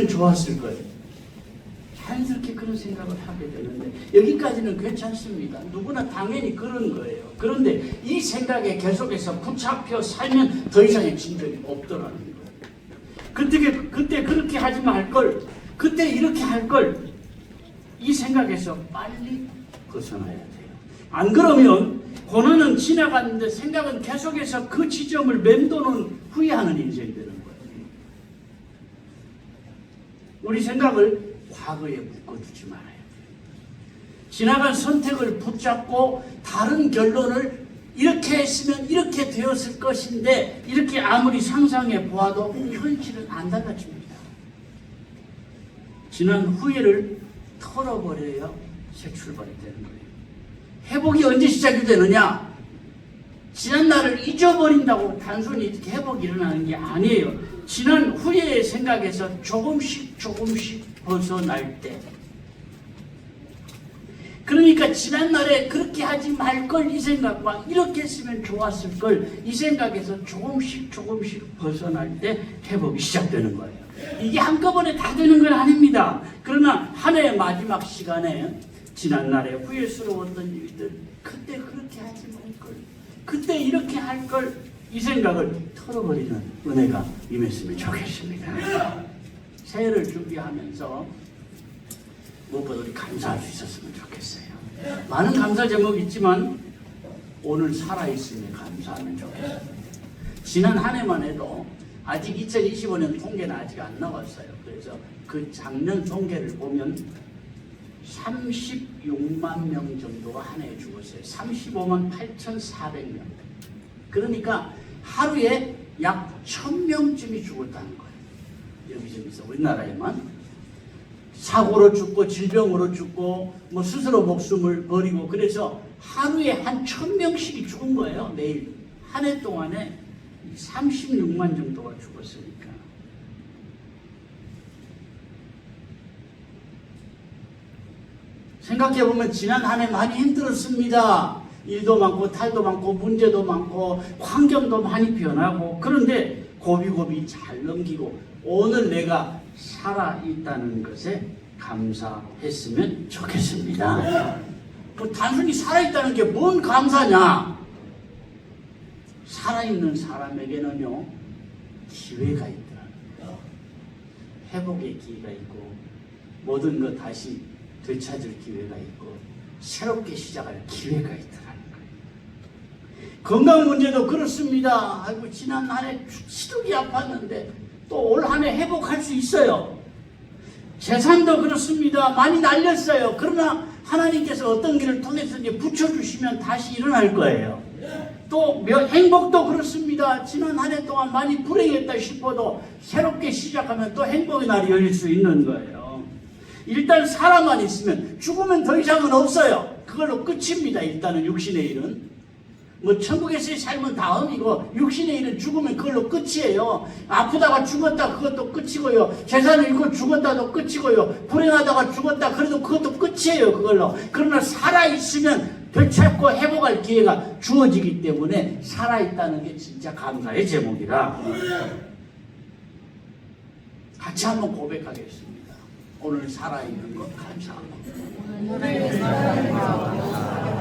했으면 좋았을 거예요. 자연스럽게 그런 생각을 하게 되는데 여기까지는 괜찮습니다. 누구나 당연히 그런 거예요. 그런데 이 생각에 계속해서 붙잡혀 살면 더 이상의 진전이 없더라는 거예요. 그때 그렇게 하지 말 걸, 그때 이렇게 할 걸, 이 생각에서 빨리 벗어나야 돼요. 안 그러면 고난은 지나갔는데 생각은 계속해서 그 지점을 맴도는 후회하는 인생이 되는 거예요. 우리 생각을 과거에 묶어두지 말아야 돼요. 지나간 선택을 붙잡고 다른 결론을 이렇게 했으면 이렇게 되었을 것인데 이렇게 아무리 상상해 보아도 현실은 안 달라집니다. 지난 후회를 털어버려야 새 출발이 되는 거예요. 회복이 언제 시작이 되느냐? 지난 날을 잊어버린다고 단순히 이렇게 회복이 일어나는 게 아니에요. 지난 후회의 생각에서 조금씩 벗어날 때. 그러니까 지난 날에 그렇게 하지 말 걸 이 생각과 이렇게 했으면 좋았을 걸 이 생각에서 조금씩 벗어날 때 회복이 시작되는 거예요. 이게 한꺼번에 다 되는 건 아닙니다. 그러나 한 해의 마지막 시간에 지난 날에 후회스러웠던 일들, 그때 그렇게 하지 말 걸, 그때 이렇게 할 걸, 이 생각을 털어버리는 은혜가 임했으면 좋겠습니다. 새해를 준비하면서 무엇보다 우리 감사할 수 있었으면 좋겠어요. 많은 감사 제목이 있지만 오늘 살아있음에 감사하면 좋겠어요. 지난 한 해만 해도 아직 2025년 통계는 아직 안 나왔어요. 그래서 그 작년 통계를 보면 36만 명 정도가 한 해에 죽었어요. 35만 8,400명. 그러니까 하루에 약 1,000명쯤이 죽었다는 거예요. 여기저기서 우리나라에만. 사고로 죽고 질병으로 죽고 뭐 스스로 목숨을 버리고 그래서 하루에 한 1,000명씩이 죽은 거예요. 매일. 한 해 동안에 36만 정도가 죽었으니까. 생각해보면 지난 한 해 많이 힘들었습니다. 일도 많고 탈도 많고 문제도 많고 환경도 많이 변하고 그런데 고비고비 잘 넘기고 오늘 내가 살아있다는 것에 감사했으면 좋겠습니다. 그 단순히 살아있다는 게 뭔 감사냐? 살아있는 사람에게는요 기회가 있더라고요. 회복의 기회가 있고 모든 것 다시 되찾을 기회가 있고 새롭게 시작할 기회가 있더라는 거예요. 건강 문제도 그렇습니다. 아이고 지난 한 해 시력이 아팠는데 또 올 한 해 회복할 수 있어요. 재산도 그렇습니다. 많이 날렸어요. 그러나 하나님께서 어떤 길을 통해서 이제 붙여주시면 다시 일어날 거예요. 또 행복도 그렇습니다. 지난 한 해 동안 많이 불행했다 싶어도 새롭게 시작하면 또 행복의 날이 열릴 수 있는 거예요. 일단 살아만 있으면 죽으면 더 이상은 없어요. 그걸로 끝입니다. 일단은 육신의 일은. 뭐 천국에서의 삶은 다음이고 육신의 일은 죽으면 그걸로 끝이에요. 아프다가 죽었다 그것도 끝이고요. 재산을 잃고 죽었다도 끝이고요. 불행하다가 죽었다 그래도 그것도 끝이에요. 그걸로. 그러나 살아있으면 되찾고 회복할 기회가 주어지기 때문에 살아있다는 게 진짜 감사의 제목이라 같이 한번 고백하겠습니다. 오늘 살아있는 것 감사합니다. 오늘 살아있는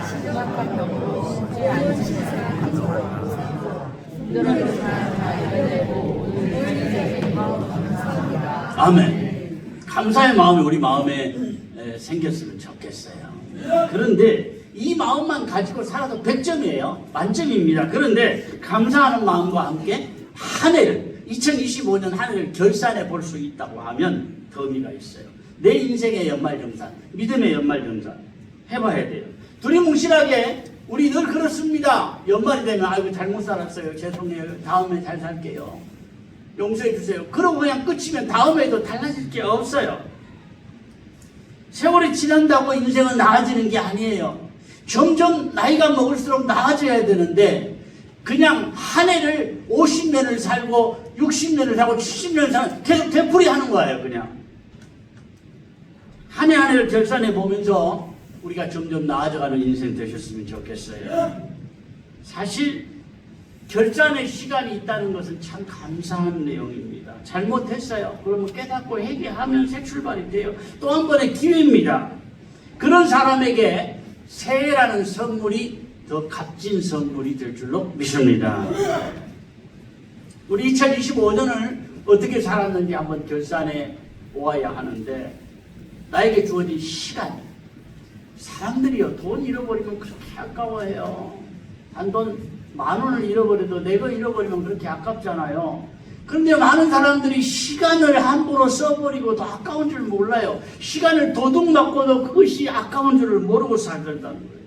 심각한 병으로 쉽지 않으신 사람 감사합니다. 힘들어하는 사람 다 이겨내고 오늘 인생의 마음 감사합니다. 아멘. 감사의 마음이 우리 마음에 생겼으면 좋겠어요. 그런데 이 마음만 가지고 살아도 100점이에요. 만점입니다. 그런데 감사하는 마음과 함께 한 해를 2025년 한 해를 결산해 볼 수 있다고 하면 더 의미가 있어요. 내 인생의 연말정산, 믿음의 연말정산 해봐야 돼요. 두리뭉실하게 우리 늘 그렇습니다. 연말이 되면 아이고 잘못 살았어요. 죄송해요. 다음에 잘 살게요. 용서해 주세요. 그러고 그냥 끝이면 다음에도 달라질 게 없어요. 세월이 지난다고 인생은 나아지는 게 아니에요. 점점 나이가 먹을수록 나아져야 되는데 그냥 한 해를 50년을 살고 60년을 살고 70년을 살고 계속 되풀이하는 거예요. 그냥 한 해 한 해를 결산해 보면서 우리가 점점 나아져가는 인생 되셨으면 좋겠어요. 사실 결산의 시간이 있다는 것은 참 감사한 내용입니다. 잘못했어요. 그러면 깨닫고 회개하면 새 출발이 돼요. 또 한 번의 기회입니다. 그런 사람에게 새해라는 선물이 더 값진 선물이 될 줄로 믿습니다. 우리 2025년을 어떻게 살았는지 한번 결산해 보아야 하는데, 나에게 주어진 시간, 사람들이요 돈 잃어버리면 그렇게 아까워해요. 단돈 10,000원을 잃어버려도 내 거 잃어버리면 그렇게 아깝잖아요. 그런데 많은 사람들이 시간을 함부로 써버리고 더 아까운 줄 몰라요. 시간을 도둑맞고도 그것이 아까운 줄을 모르고 살던다는 거예요.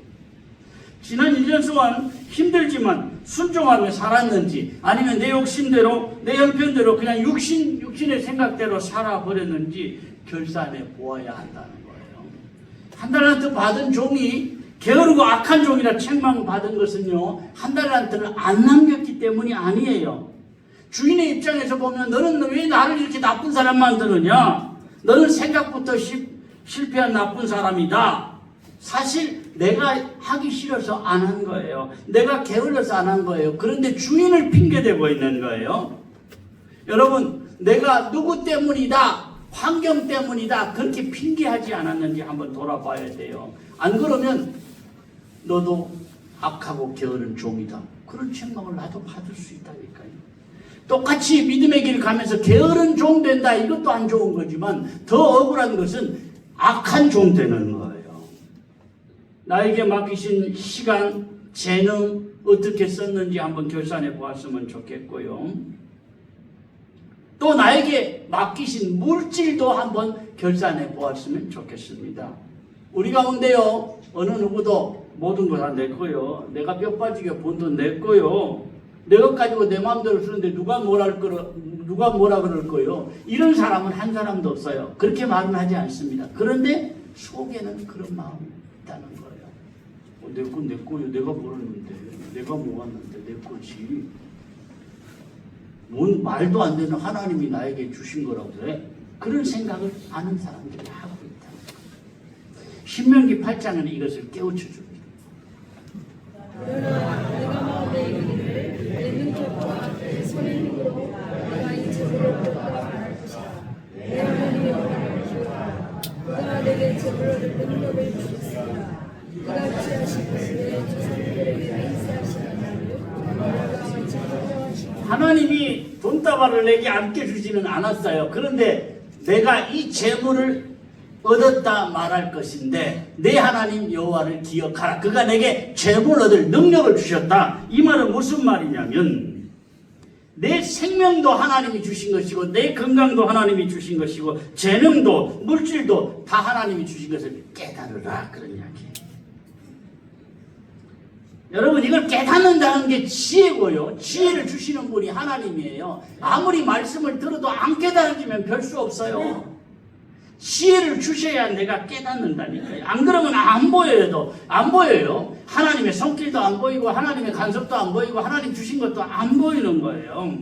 지난 1년 동안 힘들지만 순종하며 살았는지, 아니면 내 욕심대로 내 형편대로 그냥 육신의 생각대로 살아버렸는지 결산해 보아야 한다는 거예요. 한 달란트 받은 종이 게으르고 악한 종이라 책망받은 것은요, 한 달란트를 안 남겼기 때문이 아니에요. 주인의 입장에서 보면 너는 왜 나를 이렇게 나쁜 사람 만드느냐? 너는 생각부터 실패한 나쁜 사람이다. 사실 내가 하기 싫어서 안 한 거예요. 내가 게을러서 안 한 거예요. 그런데 주인을 핑계대고 있는 거예요. 여러분, 내가 누구 때문이다, 환경 때문이다, 그렇게 핑계하지 않았는지 한번 돌아봐야 돼요. 안 그러면 너도 악하고 게으른 종이다, 그런 책망을 나도 받을 수 있다니까요. 똑같이 믿음의 길 가면서 게으른 종 된다, 이것도 안 좋은 거지만 더 억울한 것은 악한 종 되는 거예요. 나에게 맡기신 시간, 재능 어떻게 썼는지 한번 결산해 보았으면 좋겠고요. 또 나에게 맡기신 물질도 한번 결산해 보았으면 좋겠습니다. 우리 가운데요, 어느 누구도 모든 거 다 내 거요. 내가 뼈 빠지게 번 돈 내 거요. 내 것 가지고 내 마음대로 쓰는데 누가 뭐라 그럴 거요. 이런 사람은 한 사람도 없어요. 그렇게 말은 하지 않습니다. 그런데 속에는 그런 마음이 있다는 거예요. 내 건 내 거요. 내가 벌었는데, 내가 모았는데 내 거지. 뭔 말도 안 되는 하나님이 나에게 주신 거라고 해. 그런 생각을 아는 사람들이 하고 있다. 신명기 8장은 이것을 깨우쳐 줍니다. 그러나 내가 마음에 이르기를 내 능력과 내 손의 힘으로 내가 이 제물을 할 것이라. 내 하나님의 여호와라. 그가 내게 제물을 능력을 주셨으나 그가 취하신 것을 내 조상들에게 맹세하신 하나님이 돈다발을 내게 안겨주지는 않았어요. 그런데 내가 이 재물을 얻었다 말할 것인데 내 하나님 여호와를 기억하라. 그가 내게 재물 얻을 능력을 주셨다. 이 말은 무슨 말이냐면, 내 생명도 하나님이 주신 것이고 내 건강도 하나님이 주신 것이고 재능도 물질도 다 하나님이 주신 것을 깨달으라, 그런 이야기예요. 여러분, 이걸 깨닫는다는 게 지혜고요. 지혜를 주시는 분이 하나님이에요. 아무리 말씀을 들어도 안 깨달아지면 별 수 없어요. 지혜를 주셔야 내가 깨닫는다니까요. 안 그러면 안 보여요. 하나님의 손길도 안 보이고 하나님의 간섭도 안 보이고 하나님 주신 것도 안 보이는 거예요.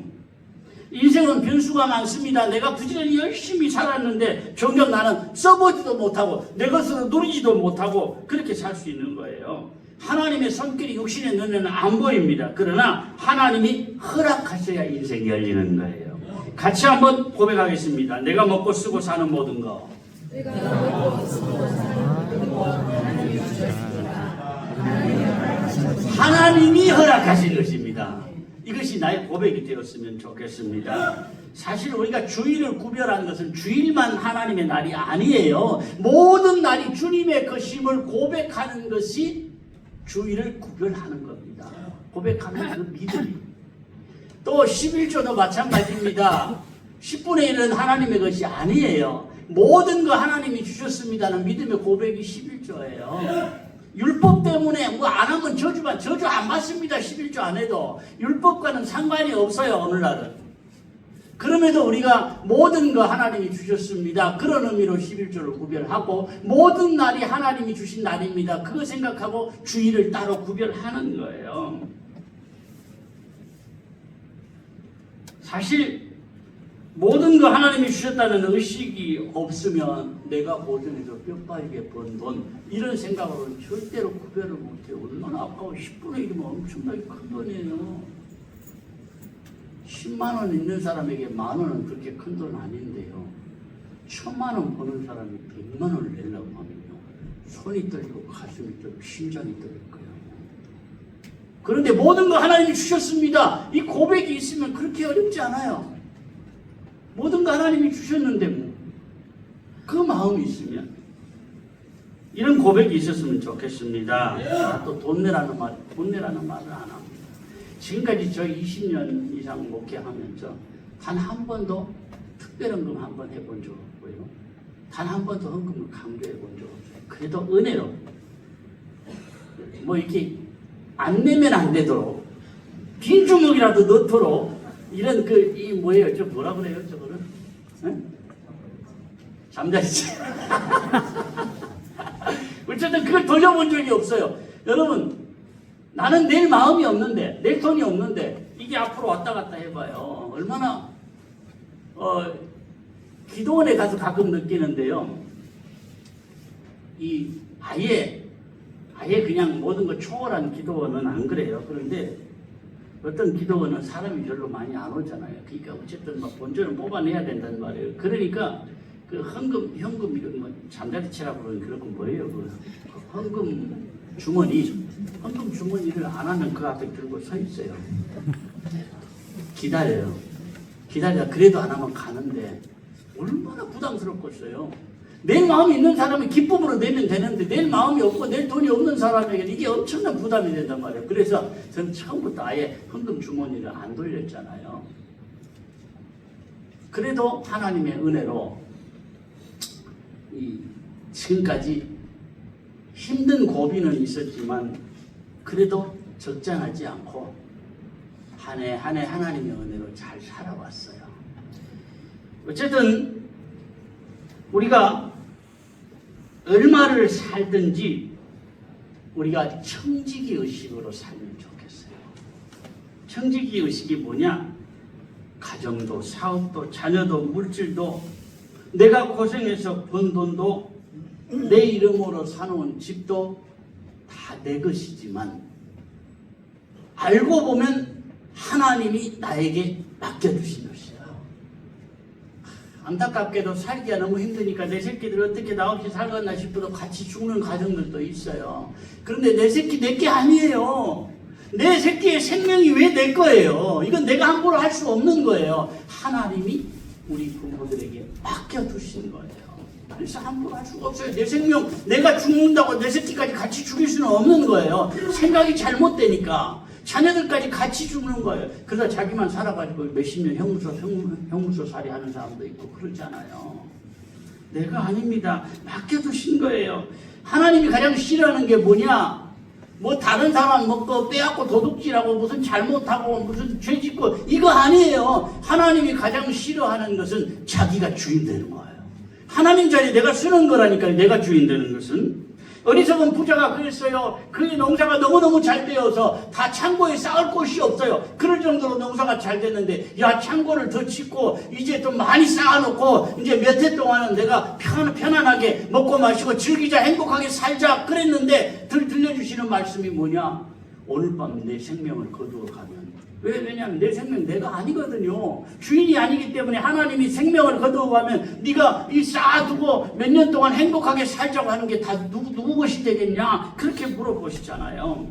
인생은 변수가 많습니다. 내가 부지런히 열심히 살았는데 정작 나는 써보지도 못하고 내 것으로 누리지도 못하고 그렇게 살 수 있는 거예요. 하나님의 손길이 육신의 눈에는 안 보입니다. 그러나 하나님이 허락하셔야 인생이 열리는 거예요. 같이 한번 고백하겠습니다. 내가 먹고 쓰고 사는 모든 거, 내가 먹고 쓰고 사는 모든 거 하나님이 주셨습니다. 하나님이 허락하신 것입니다. 이것이 나의 고백이 되었으면 좋겠습니다. 사실 우리가 주일을 구별한 것은 주일만 하나님의 날이 아니에요. 모든 날이 주님의 것임을 고백하는 것이 주일을 구별하는 겁니다. 고백하는 그 믿음이. 또 11조도 마찬가지입니다. 10분의 1은 하나님의 것이 아니에요. 모든 거 하나님이 주셨습니다는 믿음의 고백이 11조예요. 율법 때문에 뭐 안 하면 저주 안 받습니다. 11조 안 해도. 율법과는 상관이 없어요, 오늘날은. 그럼에도 우리가 모든 거 하나님이 주셨습니다. 그런 의미로 11조를 구별하고 모든 날이 하나님이 주신 날입니다. 그거 생각하고 주일을 따로 구별하는 거예요. 사실 모든 거 하나님이 주셨다는 의식이 없으면 내가 보전해서 뼈 빠지게 번 돈, 이런 생각으로는 절대로 구별을 못해요. 얼마나 아까워. 10분의 1이면 엄청나게 큰 돈이에요. 10만 원 있는 사람에게 만 원은 그렇게 큰 돈 아닌데요. 1000만 원 버는 사람이 100만 원을 내려고 하면요. 손이 떨리고 가슴이 떨리고 심장이 떨릴 거예요. 그런데 모든 거 하나님이 주셨습니다. 이 고백이 있으면 그렇게 어렵지 않아요. 모든 거 하나님이 주셨는데 뭐. 그 마음이 있으면 이런 고백이 있었으면 좋겠습니다. 또 돈 내라는 말을 안 합니다. 지금까지 저 20년 이상 목회하면서 단 한 번도 특별헌금 한 번 해본 적 없고요. 단 한 번도 헌금을 강조해 본 적 없어요. 그래도 은혜로 뭐 이렇게 안 내면 안 되도록 빈 주먹이라도 넣도록 이런 이 뭐예요? 저 뭐라 그래요? 저거는? 네? 잠자리채. 어쨌든 그걸 돌려본 적이 없어요. 여러분, 나는 낼 마음이 없는데, 낼 돈이 없는데, 이게 앞으로 왔다 갔다 해봐요. 얼마나, 기도원에 가서 가끔 느끼는데요. 아예 그냥 모든 걸 초월한 기도원은 안 그래요. 그런데 어떤 기도원은 사람이 별로 많이 안 오잖아요. 그러니까 어쨌든 막 본전을 뽑아내야 된다는 말이에요. 그러니까 그 현금 이런 뭐 잠자리채라고 그러는 그런 건 뭐예요? 그 헌금 주머니를 안 하면 그 앞에 들고 서 있어요. 기다려요. 기다리다 그래도 안 하면 가는데 얼마나 부담스럽겠어요. 낼 마음이 있는 사람이 기쁨으로 내면 되는데 낼 마음이 없고 낼 돈이 없는 사람에게는 이게 엄청난 부담이 된단 말이에요. 그래서 저는 처음부터 아예 헌금 주머니를 안 돌렸잖아요. 그래도 하나님의 은혜로 지금까지 힘든 고비는 있었지만 그래도 적장하지 않고 한 해 한 해 하나님의 은혜로 잘 살아왔어요. 어쨌든 우리가 얼마를 살든지 우리가 청지기 의식으로 살면 좋겠어요. 청지기 의식이 뭐냐? 가정도 사업도 자녀도 물질도 내가 고생해서 번 돈도 내 이름으로 사놓은 집도 다 내 것이지만 알고 보면 하나님이 나에게 맡겨주신 것이야. 안타깝게도 살기가 너무 힘드니까 내 새끼들 어떻게 나 없이 살겠나 싶어도 같이 죽는 가정들도 있어요. 그런데 내 새끼 내 게 아니에요. 내 새끼의 생명이 왜 내 거예요? 이건 내가 함부로 할 수 없는 거예요. 하나님이 우리 부모들에게 맡겨두신 거예요. 그래서 함부로 할 수가 없어요. 내 생명 내가 죽는다고 내 새끼까지 같이 죽일 수는 없는 거예요. 생각이 잘못되니까 자녀들까지 같이 죽는 거예요. 그러다 자기만 살아가지고 몇십 년 형무소 살이 하는 사람도 있고 그러잖아요. 내가 아닙니다. 맡겨두신 거예요. 하나님이 가장 싫어하는 게 뭐냐? 뭐 다른 사람 먹고 빼앗고 도둑질하고 무슨 잘못하고 무슨 죄짓고 이거 아니에요. 하나님이 가장 싫어하는 것은 자기가 주인 되는 거예요. 하나님 자리에 내가 쓰는 거라니까요. 내가 주인 되는 것은. 어리석은 부자가 그랬어요. 그의 농사가 너무너무 잘 되어서 다 창고에 쌓을 곳이 없어요. 그럴 정도로 농사가 잘 됐는데 야 창고를 더 짓고 이제 좀 많이 쌓아놓고 이제 몇 해 동안은 내가 편안하게 먹고 마시고 즐기자 행복하게 살자 그랬는데 들려주시는 말씀이 뭐냐? 오늘 밤 내 생명을 거두어 가면 왜냐하면 내 생명 내가 아니거든요. 주인이 아니기 때문에 하나님이 생명을 거두어 가면 네가 이 쌓아두고 몇 년 동안 행복하게 살자고 하는 게 다 누구 것이 되겠냐? 그렇게 물어보시잖아요.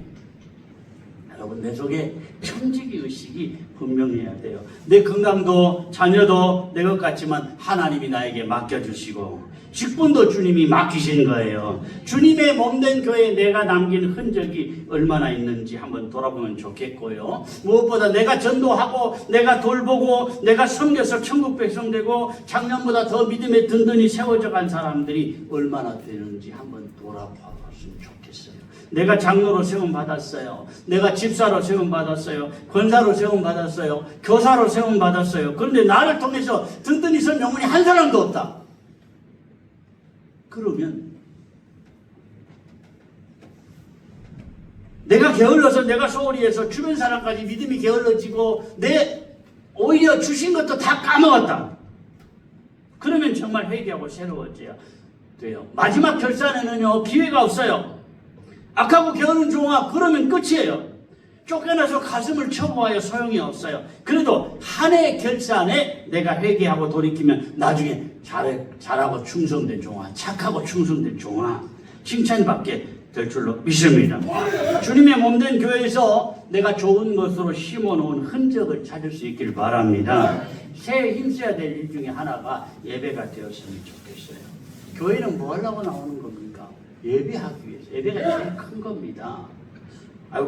여러분 내 속에 청지기 의식이 분명해야 돼요. 내 건강도 자녀도 내 것 같지만 하나님이 나에게 맡겨주시고 직분도 주님이 맡기신 거예요. 주님의 몸된 교회에 내가 남긴 흔적이 얼마나 있는지 한번 돌아보면 좋겠고요. 무엇보다 내가 전도하고 내가 돌보고 내가 섬겨서 천국 백성 되고 작년보다 더 믿음에 든든히 세워져 간 사람들이 얼마나 되는지 한번 돌아봤으면 좋겠어요. 내가 장로로 세움 받았어요. 내가 집사로 세움 받았어요. 권사로 세움 받았어요. 교사로 세움 받았어요. 그런데 나를 통해서 든든히 선 영혼이 한 사람도 없다. 그러면 내가 게을러서 내가 소홀히 해서 주변 사람까지 믿음이 게을러지고 오히려 주신 것도 다 까먹었다. 그러면 정말 회개하고 새로워져야 돼요. 마지막 결산에는요 기회가 없어요. 악하고 게으른 종아 그러면 끝이에요. 쫓겨나서 가슴을 쳐보아야 소용이 없어요. 그래도 한 해 결산에 내가 회개하고 돌이키면 나중에 잘하고 충성된 종아, 착하고 충성된 종아 칭찬받게 될 줄로 믿습니다. 주님의 몸된 교회에서 내가 좋은 것으로 심어놓은 흔적을 찾을 수 있길 바랍니다. 새해 힘써야 될 일 중에 하나가 예배가 되었으면 좋겠어요. 교회는 뭐 하려고 나오는 겁니까? 예배하기 위해서. 예배가 제일 큰 겁니다.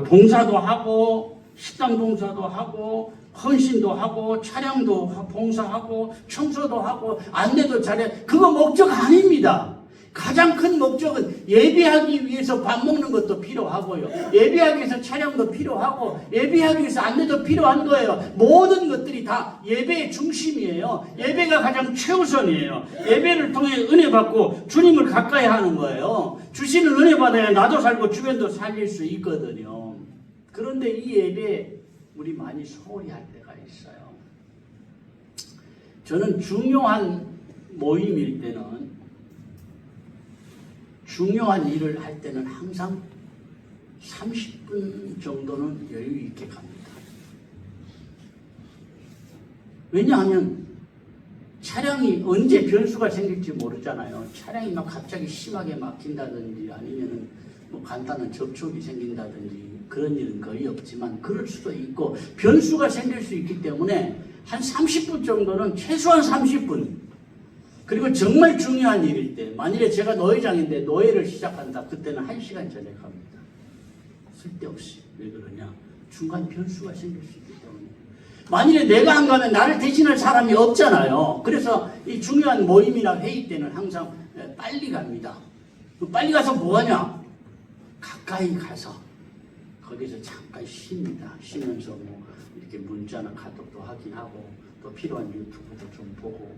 봉사도 하고 식당 봉사도 하고 헌신도 하고 차량도 봉사하고 청소도 하고 안내도 잘해. 그거 목적 아닙니다. 가장 큰 목적은 예배하기 위해서 밥 먹는 것도 필요하고요. 예배하기 위해서 차량도 필요하고 예배하기 위해서 안내도 필요한 거예요. 모든 것들이 다 예배의 중심이에요. 예배가 가장 최우선이에요. 예배를 통해 은혜 받고 주님을 가까이 하는 거예요. 주시는 은혜 받아야 나도 살고 주변도 살릴 수 있거든요. 그런데 이 예배에 우리 많이 소홀히 할 때가 있어요. 저는 중요한 모임일 때는 중요한 일을 할 때는 항상 30분 정도는 여유 있게 갑니다. 왜냐하면 차량이 언제 변수가 생길지 모르잖아요. 차량이 막 갑자기 심하게 막힌다든지 아니면은 뭐 간단한 접촉이 생긴다든지 그런 일은 거의 없지만 그럴 수도 있고 변수가 생길 수 있기 때문에 한 30분 정도는 최소한 30분 그리고 정말 중요한 일일 때 만일에 제가 노회장인데 노회를 시작한다 그때는 1시간 전에 갑니다. 쓸데없이. 왜 그러냐? 중간 변수가 생길 수 있기 때문에. 만일에 내가 안 가면 나를 대신할 사람이 없잖아요. 그래서 이 중요한 모임이나 회의 때는 항상 빨리 갑니다. 빨리 가서 뭐하냐? 가까이 가서 거기서 잠깐 쉽니다. 쉬면서 뭐 이렇게 문자나 카톡도 확인하고 또 필요한 유튜브도 좀 보고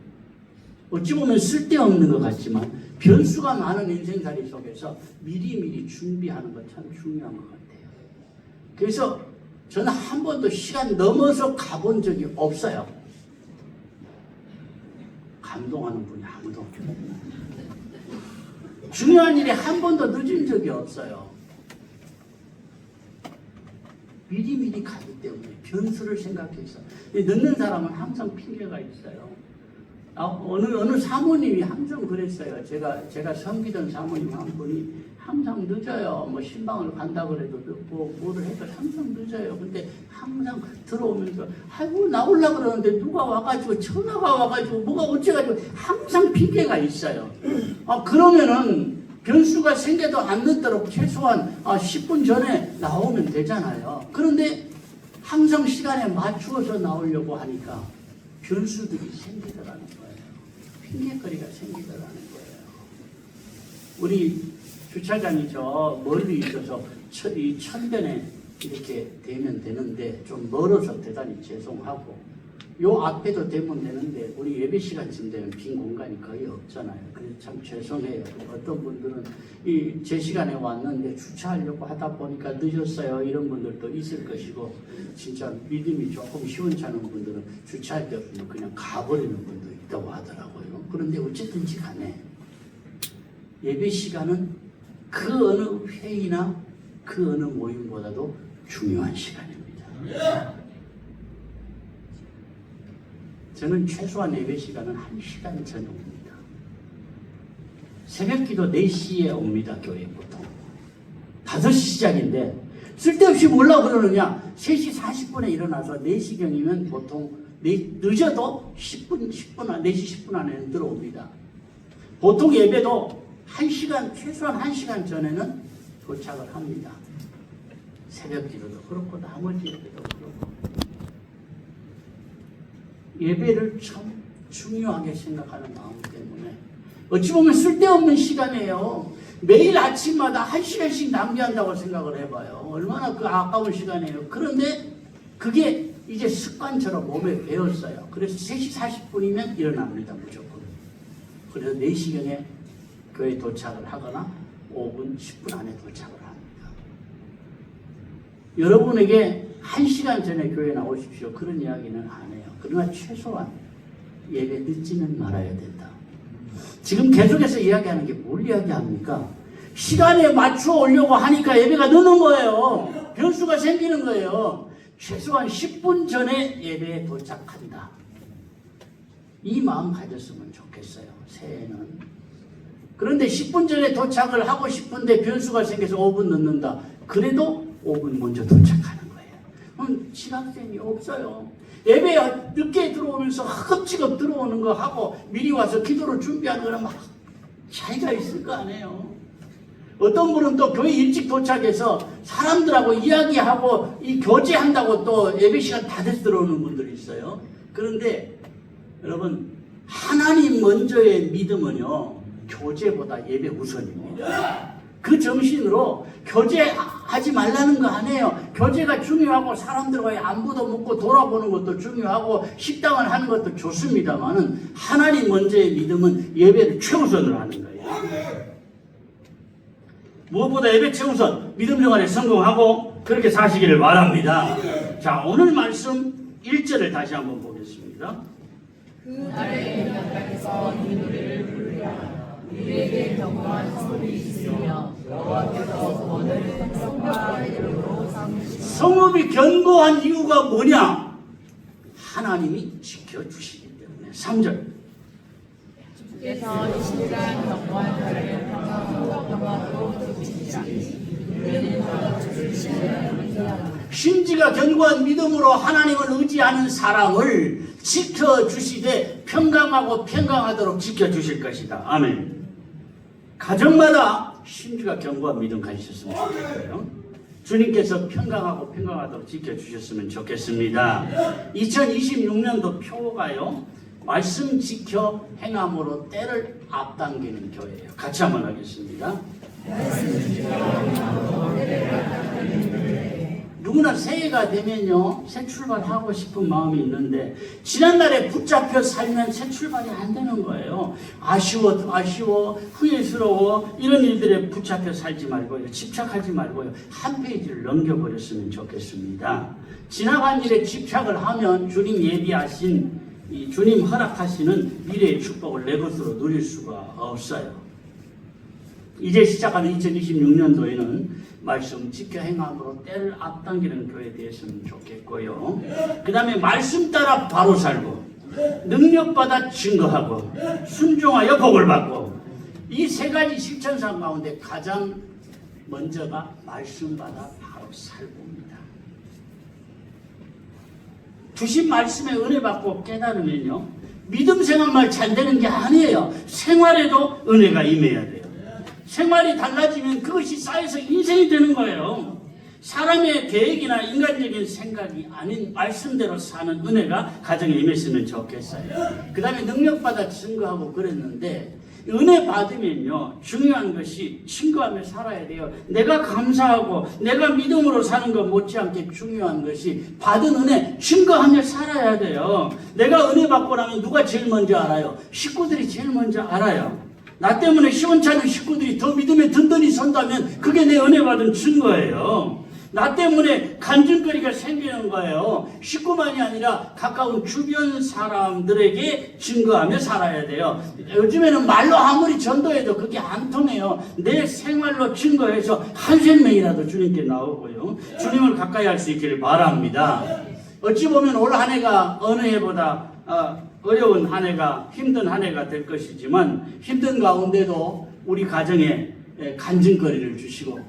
어찌 보면 쓸데없는 것 같지만 변수가 많은 인생살이 속에서 미리미리 준비하는 것 참 중요한 것 같아요. 그래서 저는 한 번도 시간 넘어서 가본 적이 없어요. 감동하는 분이 아무도 없어요. 중요한 일에 한 번도 늦은 적이 없어요. 미리미리 가기 때문에 변수를 생각해서 늦는 사람은 항상 핑계가 있어요. 어느 사모님이 항상 그랬어요. 제가 섬기던 사모님 한 분이 항상 늦어요. 뭐 신방을 간다고 해도 늦고 뭐를 해도 항상 늦어요. 근데 항상 들어오면서 아이고 나오려고 그러는데 누가 와가지고 전화가 와가지고 뭐가 어째가지고 항상 핑계가 있어요. 그러면은 변수가 생겨도 안 늦도록 최소한 10분 전에 나오면 되잖아요. 그런데 항상 시간에 맞추어서 나오려고 하니까 변수들이 생기더라는 거예요. 핑계거리가 생기더라는 거예요. 우리 주차장이 저 멀리 있어서 이 천변에 이렇게 되면 되는데 좀 멀어서 대단히 죄송하고 요 앞에도 되면 되는데 우리 예배 시간쯤 되면 빈 공간이 거의 없잖아요. 그래서 참 죄송해요. 어떤 분들은 제 시간에 왔는데 주차하려고 하다 보니까 늦었어요. 이런 분들도 있을 것이고 진짜 믿음이 조금 시원찮은 분들은 주차할 데 없으면 그냥 가버리는 분도 있다고 하더라고요. 그런데 어쨌든지 간에 예배 시간은 그 어느 회의나 그 어느 모임보다도 중요한 시간입니다. 저는 최소한 예배 시간은 1시간 전에 옵니다. 새벽기도 4시에 옵니다. 교회 보통. 5시 시작인데 쓸데없이 뭐라고 그러느냐. 3시 40분에 일어나서 4시경이면 보통 늦어도 4시 10분 안에는 들어옵니다. 보통 예배도 1시간, 최소한 1시간 전에는 도착을 합니다. 새벽기도도 그렇고 나머지 예배도 그렇고. 예배를 참 중요하게 생각하는 마음 때문에 어찌 보면 쓸데없는 시간이에요. 매일 아침마다 1시간씩 낭비한다고 생각을 해봐요. 얼마나 그 아까운 시간이에요. 그런데 그게 이제 습관처럼 몸에 배었어요. 그래서 3시 40분이면 일어납니다. 무조건. 그래서 4시경에 교회에 도착을 하거나 5분, 10분 안에 도착을 합니다. 여러분에게 1시간 전에 교회에 나오십시오. 그런 이야기는 안 해요. 그러나 최소한 예배 늦지는 말아야 된다. 지금 계속해서 이야기하는 게 뭘 이야기합니까? 시간에 맞춰 오려고 하니까 예배가 늦는 거예요. 변수가 생기는 거예요. 최소한 10분 전에 예배에 도착한다. 이 마음 가졌으면 좋겠어요. 새해는. 그런데 10분 전에 도착을 하고 싶은데 변수가 생겨서 5분 늦는다. 그래도 5분 먼저 도착하는 거예요. 지각생이 없어요. 예배 늦게 들어오면서 허겁지겁 들어오는 거 하고 미리 와서 기도를 준비하는 거랑 막 차이가 있을 거 아니에요. 어떤 분은 또 교회 일찍 도착해서 사람들하고 이야기하고 이 교제한다고 또 예배 시간 다 돼서 들어오는 분들이 있어요. 그런데 여러분, 하나님 먼저의 믿음은요, 교제보다 예배 우선입니다. 그 정신으로 교제하지 말라는 거 아니에요. 교제가 중요하고 사람들과의 안부도 묻고 돌아보는 것도 중요하고 식당을 하는 것도 좋습니다만은 하나님 먼저의 믿음은 예배를 최우선으로 하는 거예요. 무엇보다 예배 최우선, 믿음 생활에 성공하고 그렇게 사시기를 바랍니다. 자, 오늘 말씀 1절을 다시 한번 보겠습니다. 그 날에 영광에서 이 노래를 부르리라. 우리에게 경고한 소리 있으며 여호와께서 오늘 성과 이름으로 삼으시고. 성읍이 견고한 이유가 뭐냐? 하나님이 지켜주시기 때문에. 3절. 주께서 이 시간 경고한 자를 평화로 지키시라. 우리는 주를 신뢰하라. 심지가 견고한 믿음으로 하나님을 의지하는 사람을 지켜주시되 평강하도록 지켜주실 것이다. 아멘. 가정마다 심지가 견고한 믿음 가지셨으면 좋겠고요. 주님께서 평강하도록 지켜주셨으면 좋겠습니다. 2026년도 표가요, 말씀 지켜 행함으로 때를 앞당기는 교회예요. 같이 한번 하겠습니다. 누구나 새해가 되면요, 새 출발하고 싶은 마음이 있는데 지난날에 붙잡혀 살면 새 출발이 안 되는 거예요. 아쉬워, 후회스러워, 이런 일들에 붙잡혀 살지 말고요, 집착하지 말고요, 한 페이지를 넘겨버렸으면 좋겠습니다. 지나간 일에 집착을 하면 주님 예비하신, 주님 허락하시는 미래의 축복을 내 것으로 누릴 수가 없어요. 이제 시작하는 2026년도에는 말씀 지켜 행함으로 때를 앞당기는 교회 되었으면 좋겠고요. 그 다음에 말씀 따라 바로 살고, 능력받아 증거하고, 순종하여 복을 받고, 이 세 가지 실천상 가운데 가장 먼저가 말씀받아 바로 살고입니다. 주신 말씀에 은혜 받고 깨달으면요, 믿음 생활만 잘 되는 게 아니에요. 생활에도 은혜가 임해야 돼요. 생활이 달라지면 그것이 쌓여서 인생이 되는 거예요. 사람의 계획이나 인간적인 생각이 아닌 말씀대로 사는 은혜가 가정에 임했으면 좋겠어요. 그 다음에 능력받아 증거하고 그랬는데, 은혜 받으면요, 중요한 것이 증거하며 살아야 돼요. 내가 감사하고 내가 믿음으로 사는 것 못지않게 중요한 것이 받은 은혜 증거하며 살아야 돼요. 내가 은혜 받고 나면 누가 제일 먼저 알아요? 식구들이 제일 먼저 알아요. 나 때문에 시원찮은 식구들이 더 믿음에 든든히 선다면 그게 내 은혜 받은 증거예요. 나 때문에 간증거리가 생기는 거예요. 식구만이 아니라 가까운 주변 사람들에게 증거하며 살아야 돼요. 요즘에는 말로 아무리 전도해도 그게 안 통해요. 내 생활로 증거해서 한 생명이라도 주님께 나오고요, 주님을 가까이 할 수 있기를 바랍니다. 어찌 보면 올 한 해가 어느 해보다 어려운 한 해가, 힘든 한 해가 될 것이지만, 힘든 가운데도 우리 가정에 간증거리를 주시고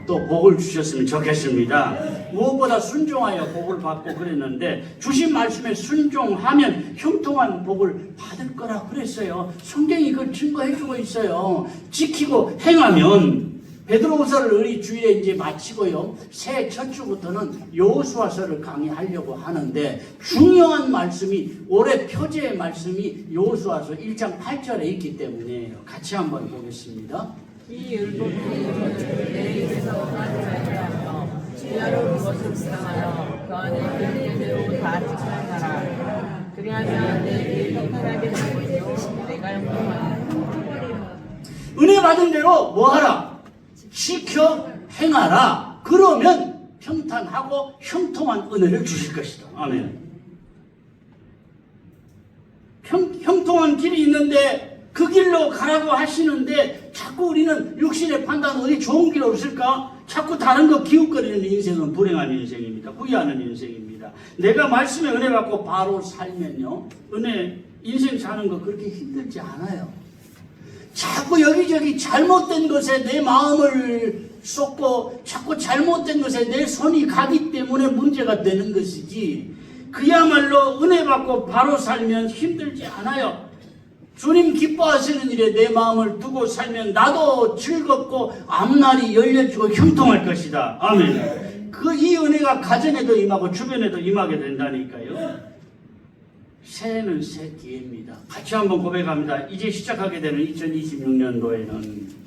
또 복을 주셨으면 좋겠습니다. 무엇보다 순종하여 복을 받고 그랬는데, 주신 말씀에 순종하면 형통한 복을 받을 거라 그랬어요. 성경이 그걸 증거해주고 있어요. 지키고 행하면. 베드로후서를 우리 주일에 이제 마치고요, 새해 첫 주부터는 여호수아서를 강의하려고 하는데, 중요한 말씀이, 올해 표제의 말씀이 여호수아서 1장 8절에 있기 때문이에요. 같이 한번 보겠습니다. 이 율법이 내 입에서 떠나지 주야로 그것을 묵상하여 그 안에 들린 대로 다 지켜나가라. 그리하면 내 일이 편하게 되고 내가 영광하리라. 은혜 받은 대로 뭐하라? 지켜 행하라. 그러면 평탄하고 형통한 은혜를 주실 것이다. 아멘. 형통한 길이 있는데 그 길로 가라고 하시는데, 자꾸 우리는 육신의 판단, 어디 좋은 길 없을까? 자꾸 다른 거 기웃거리는 인생은 불행한 인생입니다. 후회하는 인생입니다. 내가 말씀에 은혜 받고 바로 살면요, 인생 사는 거 그렇게 힘들지 않아요. 자꾸 여기저기 잘못된 것에 내 마음을 쏟고 자꾸 잘못된 것에 내 손이 가기 때문에 문제가 되는 것이지, 그야말로 은혜 받고 바로 살면 힘들지 않아요. 주님 기뻐하시는 일에 내 마음을 두고 살면 나도 즐겁고 앞날이 열려지고 형통할 것이다. 아멘. 이 은혜가 가정에도 임하고 주변에도 임하게 된다니까요. 새해는 새 기회입니다. 같이 한번 고백합니다. 이제 시작하게 되는 2026년도에는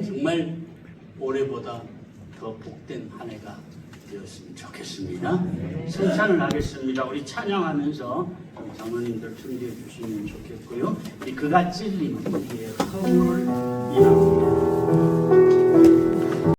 정말 올해보다 더 복된 한 해가 되었으면 좋겠습니다. 성찬을 하겠습니다. 우리 찬양하면서 장로님들 준비해 주시면 좋겠고요. 우리 그가 찔림은 우리의 허물을 인합니다.